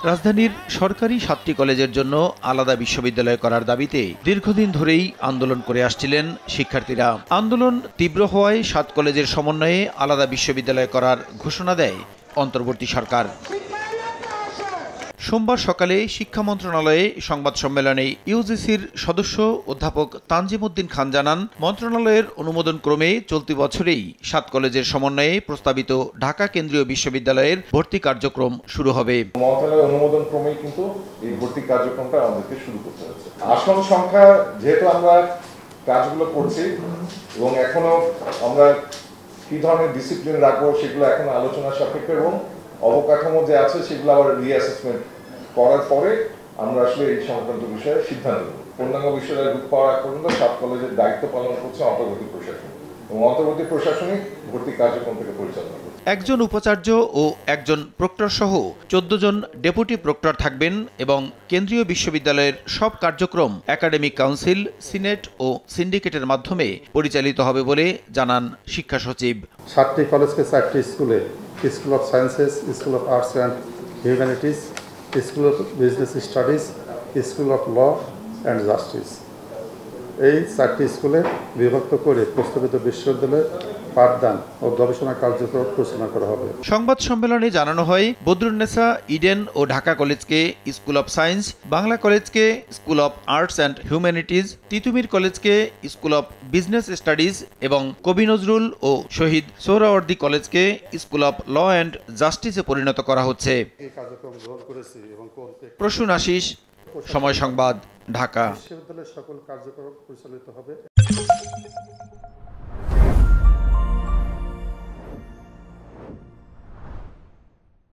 রাজধানীর সরকারি ৭টি কলেজের জন্য আলাদা বিশ্ববিদ্যালয় করার দাবিতে দীর্ঘদিন ধরেই আন্দোলন করে আসছিলেন শিক্ষার্থীরা। আন্দোলন তীব্র হওয়ায় ৭ কলেজের সমন্বয়ে আলাদা বিশ্ববিদ্যালয় করার ঘোষণা দেয় অন্তর্বর্তী সরকার। সোমবার সকালে শিক্ষা মন্ত্রণালয়ে সংবাদ সম্মেলনে ইউজিসির সদস্য অধ্যাপক তানজিম উদ্দিন খান জানান, মন্ত্রণালয়ের অনুমোদন ক্রমে চলতি বছরেই ৭ কলেজের সমন্বয়ে প্রস্তাবিত ঢাকা কেন্দ্রীয় বিশ্ববিদ্যালয়ের ভর্তি কার্যক্রম শুরু হবে। মন্ত্রণালয়ের অনুমোদন ক্রমেই কিন্তু এই ভর্তি কার্যক্রমটা আমাদেরকে শুরু করতে হচ্ছে। আসন সংখ্যা যেহেতু আমরা কাজগুলো করছি এবং এখনো আমরা কি ধরনের ডিসিপ্লিন রাখবো সেগুলো এখন আলোচনা সাপেক্ষে এবং অবকাঠামো যে আছে সেগুলো আবার রিঅ্যাসেসমেন্ট করার পরে আমরা আসলে এই সংক্রান্ত বিষয়ে সিদ্ধান্ত নেব। পূর্ণাঙ্গ বিশ্ববিদ্যালয় রূপ পাওয়ার পর্যন্ত ৭ কলেজের দায়িত্ব পালন করছে অন্তর্বর্তী প্রশাসন এবং অন্তর্বর্তী প্রশাসনিক ভর্তি কার্যক্রম থেকে পরিচালনা করছে। একজন উপাচার্য ও একজন প্রক্টর সহ ১৪ জন ডেপুটি প্রক্টর থাকবেন এবং কেন্দ্রীয় বিশ্ববিদ্যালয়ের সব কার্যক্রম একাডেমিক কাউন্সিল, সিনেট ও সিন্ডিকেটের মাধ্যমে পরিচালিত হবে বলে জানান শিক্ষা সচিব। ৭টি কলেজকে 4টি স্কুলে, school of sciences, school of arts and humanities, school of business studies, school of law and justice, এই 4টি স্কুলে বিভক্ত করে প্রস্তাবিত বিশ্ববিদ্যালয়ে পাঠদান ও গবেষণা কার্যক্রম পরিচালনা করা হবে। সংবাদ সম্মেলনে জানানো হয়, বদরুন্নেসা ইডেন ও ঢাকা কলেজকে স্কুল অফ সায়েন্স, বাংলা কলেজকে school of arts and humanities, Titumir কলেজকে স্কুল অফ বিজনেস স্টাডিজ এবং কবি নজরুল ও শহীদ সোহরাওয়ার্দী কলেজকে স্কুল অফ ল অ্যান্ড জাস্টিসে পরিণত করা হচ্ছে। প্রসূন আশিস, সময় সংবাদ, ঢাকা। বিশ্ববিদ্যালয়ের সকল কার্যক্রম পরিচালিত হবে।